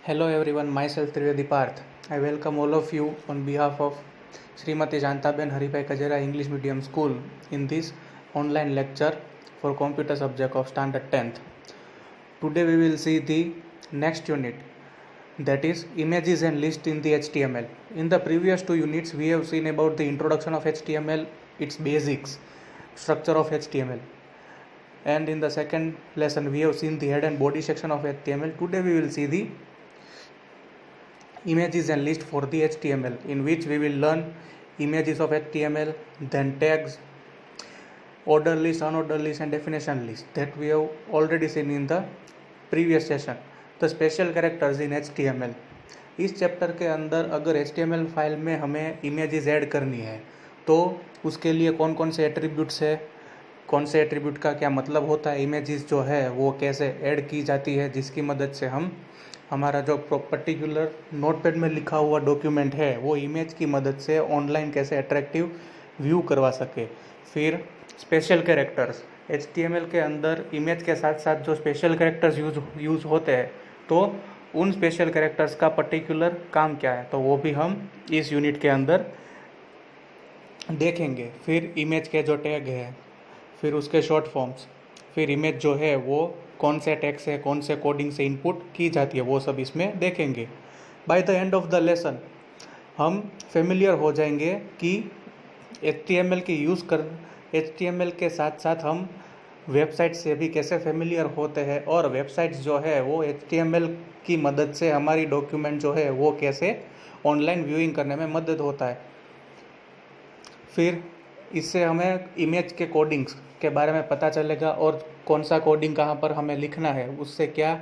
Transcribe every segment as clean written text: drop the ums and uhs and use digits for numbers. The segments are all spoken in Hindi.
Hello everyone, myself Trivedi Parth. I welcome all of you on behalf of Srimati Jantaben Haripai Kajera English Medium School in this online lecture for computer subject of standard 10th. Today we will see the next unit, that is images and list in the HTML. In the previous two units we have seen about the introduction of HTML, its basics, structure of HTML. And in the second lesson we have seen the head and body section of HTML. Today we will see the images and list for the HTML, in which we will learn images of HTML, then tags, order list, unordered list and definition list that we have already seen in the previous session. The special characters in HTML. इस चैप्टर के अंदर अगर HTML फाइल में हमें इमेजेस ऐड करनी है तो उसके लिए कौन कौन से एट्रीब्यूट्स है, कौन से एट्रीब्यूट का क्या मतलब होता है, इमेजेस जो है वो कैसे ऐड की जाती है, जिसकी मदद से हम हमारा जो पर्टिकुलर नोटपैड में लिखा हुआ डॉक्यूमेंट है वो इमेज की मदद से ऑनलाइन कैसे अट्रैक्टिव व्यू करवा सके। फिर स्पेशल कैरेक्टर्स, HTML के अंदर इमेज के साथ साथ जो स्पेशल कैरेक्टर्स यूज़ होते हैं तो उन स्पेशल कैरेक्टर्स का पर्टिकुलर काम क्या है, तो वो भी हम इस यूनिट के अंदर देखेंगे। फिर इमेज के जो टैग है, फिर उसके शॉर्ट फॉर्म्स, फिर इमेज जो है वो कौन से टैग से, कौन से कोडिंग से इनपुट की जाती है, वो सब इसमें देखेंगे। By the end of the lesson हम फेमिलियर हो जाएंगे कि HTML की यूज़ कर HTML के साथ साथ हम वेबसाइट से भी कैसे फेमिलियर होते हैं और वेबसाइट्स जो है वो HTML की मदद से हमारी डॉक्यूमेंट जो है वो कैसे ऑनलाइन व्यूइंग करने में मदद होता है। फिर इससे हमें इमेज के कोडिंग्स के बारे में पता चलेगा और कौन सा कोडिंग कहाँ पर हमें लिखना है, उससे क्या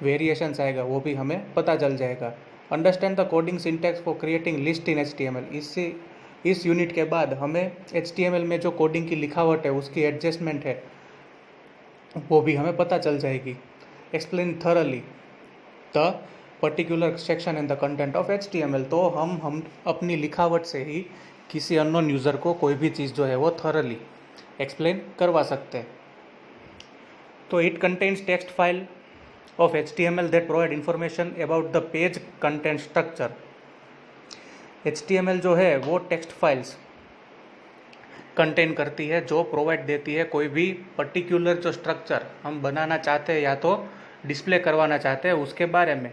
वेरिएशंस आएगा वो भी हमें पता चल जाएगा। Understand the coding syntax for creating list in HTML। इस यूनिट के बाद हमें HTML में जो कोडिंग की लिखावट है उसकी एडजस्टमेंट है वो भी हमें पता चल जाएगी। Explain thoroughly the particular section in the content of HTML। तो हम अपनी लिखावट से ही किसी अननोन यूज़र को कोई भी चीज़ जो है वो थरली एक्सप्लेन करवा सकते हैं। तो it contains text file of HTML that provide information about the page content structure. HTML जो है वो टेक्स्ट फाइल्स कंटेन करती है जो प्रोवाइड देती है कोई भी पर्टिकुलर जो स्ट्रक्चर हम बनाना चाहते हैं या तो डिस्प्ले करवाना चाहते हैं उसके बारे में।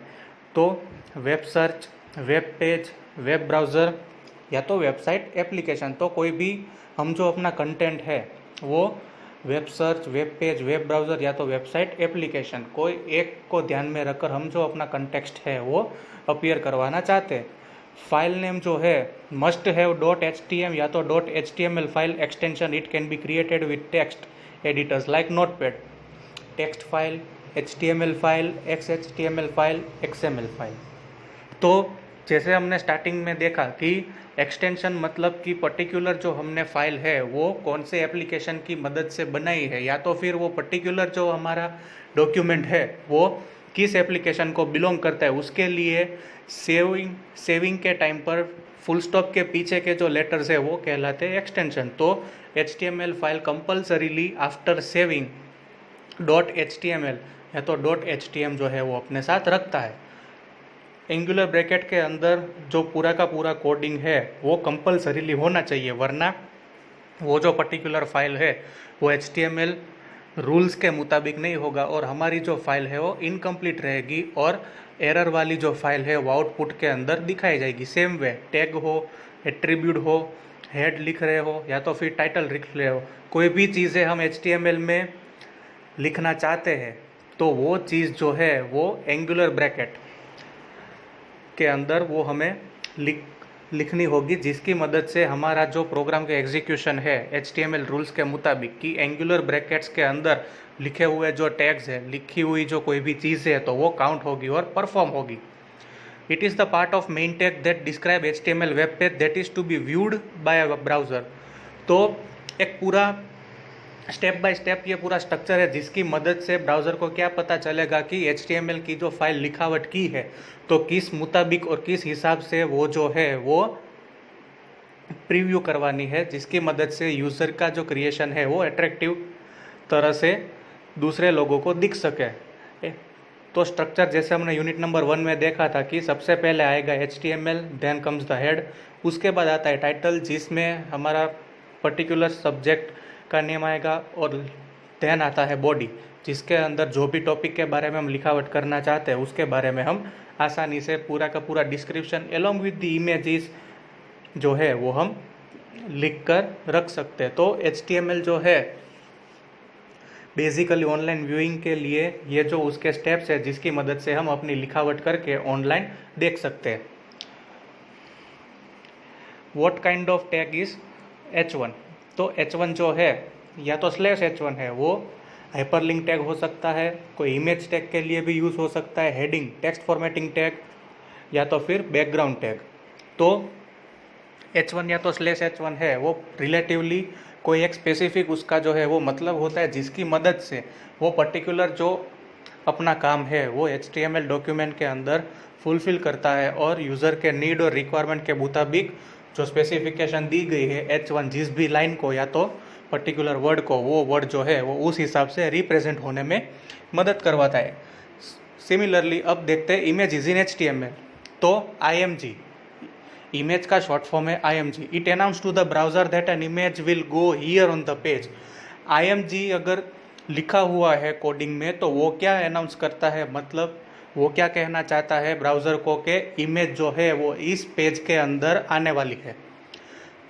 तो web search, web page, web browser या तो वेबसाइट एप्लीकेशन, तो कोई भी हम जो अपना कंटेंट है वो web search, web page, web browser या तो वेबसाइट एप्लीकेशन, कोई एक को ध्यान में रखकर हम जो अपना कंटेक्स्ट है वो अपीयर करवाना चाहते हैं। फाइल नेम जो है मस्ट हैव .htm या तो .html file extension. It can be created with text editors like notepad. Text file, HTML file, XHTML file, XML file. तो जैसे हमने स्टार्टिंग में देखा कि एक्सटेंशन मतलब कि पर्टिकुलर जो हमने फाइल है वो कौन से एप्लीकेशन की मदद से बनाई है या तो फिर वो पर्टिकुलर जो हमारा डॉक्यूमेंट है वो किस एप्लीकेशन को बिलोंग करता है, उसके लिए सेविंग के टाइम पर फुल स्टॉप के पीछे के जो लेटर्स है वो कहलाते हैं एक्सटेंशन। तो HTML file compulsorily after saving .html या तो .htm जो है वो अपने साथ रखता है। एंगुलर ब्रैकेट के अंदर जो पूरा का पूरा कोडिंग है वो कंपल्सरीली होना चाहिए, वरना वो जो पर्टिकुलर फाइल है वो HTML रूल्स के मुताबिक नहीं होगा और हमारी जो फाइल है वो इनकम्प्लीट रहेगी और एरर वाली जो फाइल है वो आउटपुट के अंदर दिखाई जाएगी। सेम वे टैग हो, एट्रीब्यूट हो, हेड लिख रहे हो या तो फिर टाइटल लिख रहे हो, कोई भी चीज़ें हम HTML में लिखना चाहते हैं तो वो चीज़ जो है वो एंगुलर ब्रैकेट के अंदर वो हमें लिखनी होगी, जिसकी मदद से हमारा जो प्रोग्राम के एग्जीक्यूशन है HTML रूल्स के मुताबिक कि एंगुलर ब्रैकेट्स के अंदर लिखे हुए जो टैग्स है, लिखी हुई जो कोई भी चीज़ है तो वो काउंट होगी और परफॉर्म होगी। It is the part of main tag that describe HTML web page that is to be viewed by a browser. तो एक पूरा स्टेप बाय स्टेप ये पूरा स्ट्रक्चर है जिसकी मदद से ब्राउज़र को क्या पता चलेगा कि HTML की जो फाइल लिखावट की है तो किस मुताबिक और किस हिसाब से वो जो है वो प्रीव्यू करवानी है, जिसकी मदद से यूज़र का जो क्रिएशन है वो अट्रैक्टिव तरह से दूसरे लोगों को दिख सके। तो स्ट्रक्चर जैसे हमने यूनिट नंबर 1 में देखा था कि सबसे पहले आएगा HTML, then comes the head, उसके बाद आता है टाइटल जिसमें हमारा पर्टिकुलर सब्जेक्ट का नेम आएगा, और देन आता है बॉडी जिसके अंदर जो भी टॉपिक के बारे में हम लिखावट करना चाहते हैं उसके बारे में हम आसानी से पूरा का पूरा description along with the images जो है वो हम लिख कर रख सकते हैं। तो HTML जो है बेसिकली ऑनलाइन व्यूइंग के लिए ये जो उसके स्टेप्स है जिसकी मदद से हम अपनी लिखावट करके ऑनलाइन देख सकते हैं। What kind of tag is H1? तो H1 जो है या तो /H1 है, वो हाइपरलिंक टैग हो सकता है, कोई इमेज टैग के लिए भी यूज़ हो सकता है, हेडिंग, टेक्स्ट फॉर्मेटिंग टैग, या तो फिर बैकग्राउंड टैग। तो H1 या तो /H1 है वो रिलेटिवली कोई एक स्पेसिफिक उसका जो है वो मतलब होता है जिसकी मदद से वो पर्टिकुलर जो अपना काम है वो HTML डॉक्यूमेंट के अंदर फुलफिल करता है और यूज़र के नीड और रिक्वायरमेंट के मुताबिक जो स्पेसिफिकेशन दी गई है H1 जिस भी लाइन को या तो पर्टिकुलर वर्ड को, वो वर्ड जो है वो उस हिसाब से रिप्रेजेंट होने में मदद करवाता है। सिमिलरली अब देखते हैं इमेज इन HTML। तो IMG, इमेज का शॉर्ट फॉर्म है IMG, it announce to the browser that an image will go here on the page. IMG अगर लिखा हुआ है कोडिंग में तो वो क्या अनाउंस करता है, मतलब वो क्या कहना चाहता है ब्राउज़र को कि इमेज जो है वो इस पेज के अंदर आने वाली है।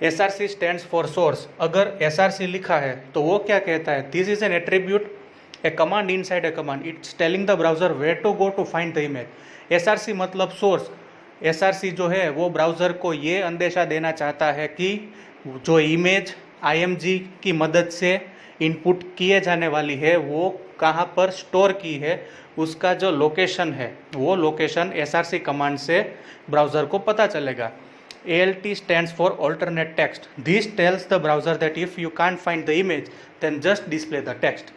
SRC स्टैंड्स फॉर सोर्स, अगर SRC लिखा है तो वो क्या कहता है, this is an attribute, a command inside a command, it's telling the browser where to go to find the image. SRC मतलब सोर्स। SRC जो है वो ब्राउज़र को ये अंदेशा देना चाहता है कि जो इमेज IMG की मदद से इनपुट किए जाने वाली है वो कहाँ पर स्टोर की है, उसका जो लोकेशन है वो लोकेशन SRC कमांड से ब्राउज़र को पता चलेगा। ALT stands for alternate text. This tells the browser that if you can't find the image, then just display the text.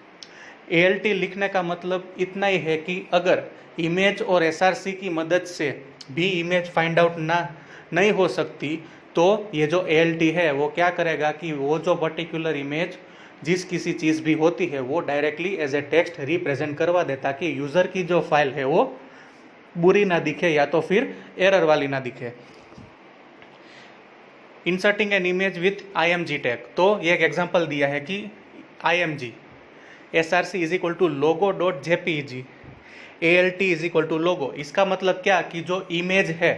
ALT लिखने का मतलब इतना ही है कि अगर इमेज और SRC की मदद से भी इमेज फाइंड आउट नहीं हो सकती तो ये जो ALT है वो क्या करेगा कि वो जो पर्टिकुलर इमेज जिस किसी चीज़ भी होती है वो directly as a text represent करवा दे ताकि यूज़र की जो फाइल है वो बुरी ना दिखे या तो फिर एरर वाली ना दिखे। Inserting an image with IMG tag, तो ये एक एग्जांपल दिया है कि IMG SRC is equal to logo dot JPEG, ALT is equal to logo. इसका मतलब क्या कि जो इमेज है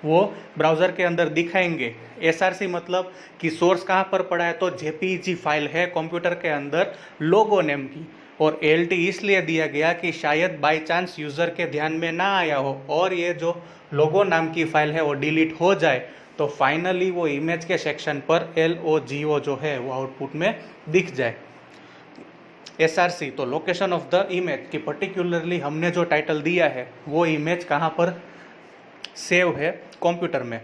वो ब्राउज़र के अंदर दिखाएंगे। SRC मतलब कि सोर्स कहाँ पर पड़ा है, तो JPEG फाइल है कंप्यूटर के अंदर लोगो नेम की, और ALT इसलिए दिया गया कि शायद बाय चांस यूज़र के ध्यान में ना आया हो और ये जो लोगो नाम की फाइल है वो डिलीट हो जाए तो फाइनली वो इमेज के सेक्शन पर LOGO जो है वो आउटपुट में दिख जाए। SRC तो लोकेशन ऑफ द इमेज कि पर्टिकुलरली हमने जो टाइटल दिया है वो इमेज कहाँ पर सेव है कंप्यूटर में।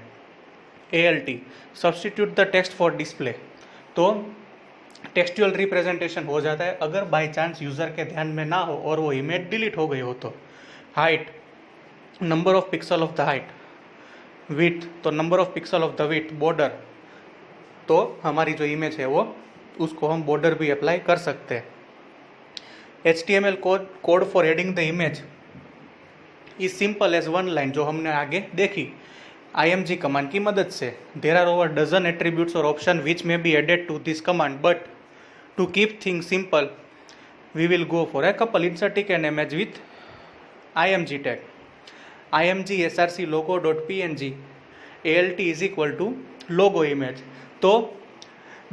ALT substitute the text for display, तो टेक्सचुअल रिप्रेजेंटेशन हो जाता है अगर बाय चांस यूज़र के ध्यान में ना हो और वो इमेज डिलीट हो गई हो तो। Height, number of pixel of the height. Width, तो number of pixel of the width. Border, तो हमारी जो इमेज है वो उसको हम बॉर्डर भी अप्लाई कर सकते हैं। HTML code for adding the image is simple as one line, जो हमने आगे देखी IMG कमांड की मदद से। There are over dozen attributes और option which may be added to this command, but to keep things simple we will go for a couple. Inserting an image with IMG tag, IMG SRC logo dot PNG, ALT is equal to logo image. तो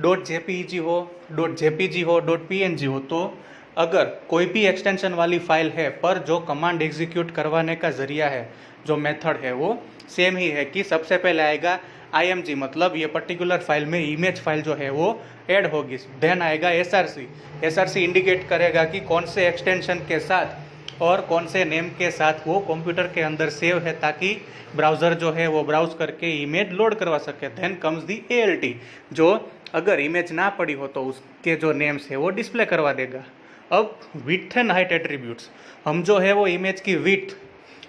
.jpeg हो, .jpg हो, .png हो, तो अगर कोई भी एक्सटेंशन वाली फाइल है पर जो कमांड एग्जीक्यूट करवाने का जरिया है, जो मेथड है वो सेम ही है कि सबसे पहले आएगा IMG मतलब ये पर्टिकुलर फाइल में इमेज फाइल जो है वो ऐड होगी, देन आएगा SRC इंडिकेट करेगा कि कौन से एक्सटेंशन के साथ और कौन से नेम के साथ वो कंप्यूटर के अंदर सेव है ताकि ब्राउज़र जो है वो ब्राउज करके इमेज लोड करवा सके। देन कम्स दी ALT, जो अगर इमेज ना पड़ी हो तो उसके जो नेम्स है वो डिस्प्ले करवा देगा। अब विड्थ एंड हाइट एट्रीब्यूट्स, हम जो है वो इमेज की विड्थ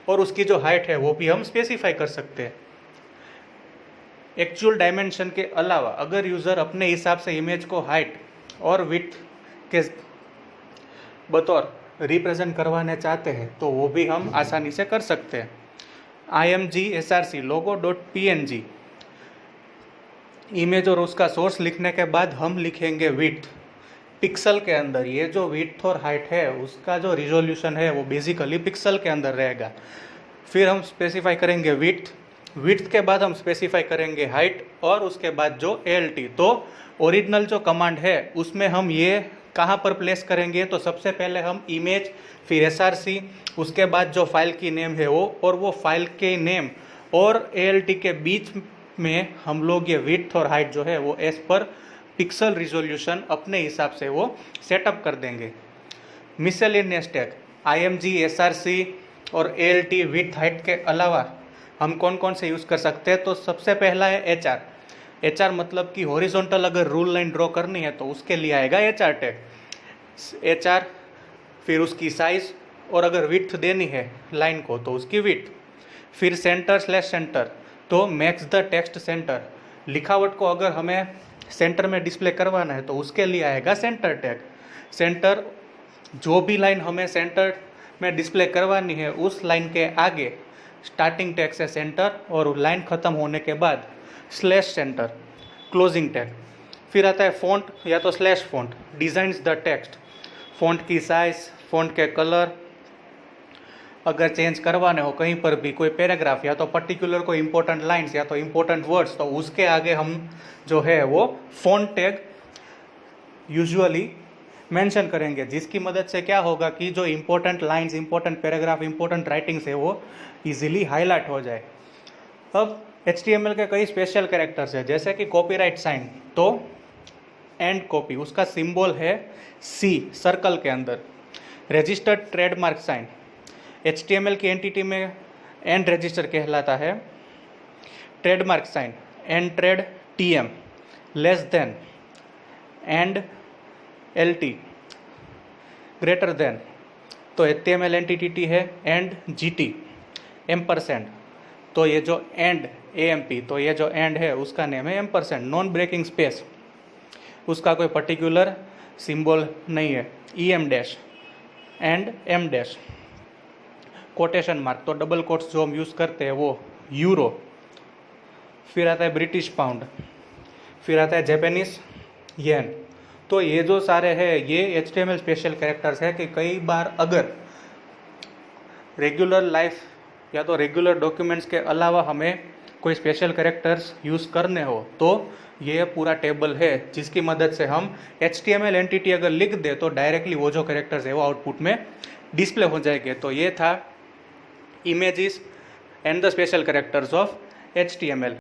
और उसकी जो हाइट है वो भी हम स्पेसिफाई कर सकते हैं। एक्चुअल डायमेंशन के अलावा अगर यूज़र अपने हिसाब से इमेज को हाइट और विड्थ के बतौर रिप्रेजेंट करवाने चाहते हैं तो वो भी हम आसानी से कर सकते हैं। img लोगो डॉट png इमेज और उसका सोर्स लिखने के बाद हम लिखेंगे विड्थ पिक्सल के अंदर। ये जो विड्थ और हाइट है उसका जो रिजोल्यूशन है वो बेसिकली पिक्सल के अंदर रहेगा। फिर हम स्पेसिफाई करेंगे विड्थ के बाद हम स्पेसिफाई करेंगे हाइट और उसके बाद जो ALT। तो ओरिजिनल जो कमांड है उसमें हम ये कहाँ पर प्लेस करेंगे, तो सबसे पहले हम इमेज, फिर SRC, उसके बाद जो फाइल की नेम है वो, और वो फाइल के नेम और ALT के बीच में हम लोग ये विड्थ और हाइट जो है वो एज पर पिक्सल रिजोल्यूशन अपने हिसाब से वो सेटअप कर देंगे। मिसलेनियस टैग img SRC और ALT विड्थ हाइट के अलावा हम कौन कौन से यूज़ कर सकते हैं, तो सबसे पहला है HR मतलब कि हॉरिजॉन्टल अगर रूल लाइन ड्रॉ करनी है तो उसके लिए आएगा HR टैग HR, फिर उसकी साइज, और अगर विड्थ देनी है लाइन को तो उसकी विड्थ, फिर सेंटर तो मैक्स द टेक्स्ट सेंटर, लिखावट को अगर हमें सेंटर में डिस्प्ले करवाना है तो उसके लिए आएगा सेंटर टैग। सेंटर जो भी लाइन हमें सेंटर में डिस्प्ले करवानी है उस लाइन के आगे स्टार्टिंग टैग से सेंटर और लाइन ख़त्म होने के बाद /सेंटर क्लोजिंग टैग। फिर आता है फ़ॉन्ट या तो /font designs the text, font की साइज़, फ़ॉन्ट के कलर अगर चेंज करवाने हो कहीं पर भी कोई पैराग्राफ या तो पर्टिकुलर कोई इंपॉर्टेंट लाइंस या तो इंपॉर्टेंट वर्ड्स, तो उसके आगे हम जो है वो फ़ॉन्ट टैग यूजुअली मेंशन करेंगे, जिसकी मदद से क्या होगा कि जो important lines, important paragraph, important writings है वो इजीली हाईलाइट हो जाए। अब HTML के कई स्पेशल कैरेक्टर्स है जैसे कि कॉपीराइट साइन, तो एंड कॉपी उसका सिंबल है C सर्कल के अंदर। रजिस्टर्ड ट्रेडमार्क साइन HTML की एंटिटी में एंड रजिस्टर कहलाता है। Trademark sign and trade TM less than and LT greater than, तो HTML एंटिटी है एंड GT एम्परसेंड, तो ये जो एंड AMP, तो ये जो एंड है उसका नेम है एम्परसेंड। नॉन ब्रेकिंग स्पेस उसका कोई पर्टिकुलर सिंबल नहीं है। EM dash and M dash. Quotation mark तो डबल कोट्स जो हम यूज़ करते हैं वो यूरो। फिर आता है ब्रिटिश पाउंड, फिर आता है जापानीज येन। तो ये जो सारे हैं ये HTML स्पेशल कैरेक्टर्स है कि कई बार अगर रेगुलर लाइफ या तो रेगुलर डॉक्यूमेंट्स के अलावा हमें कोई स्पेशल कैरेक्टर्स यूज़ करने हो तो ये पूरा टेबल है जिसकी मदद से हम HTML एंटिटी अगर लिख दे तो डायरेक्टली वो जो कैरेक्टर्स है वो आउटपुट में डिस्प्ले हो जाएंगे। तो ये था images and the special characters of HTML।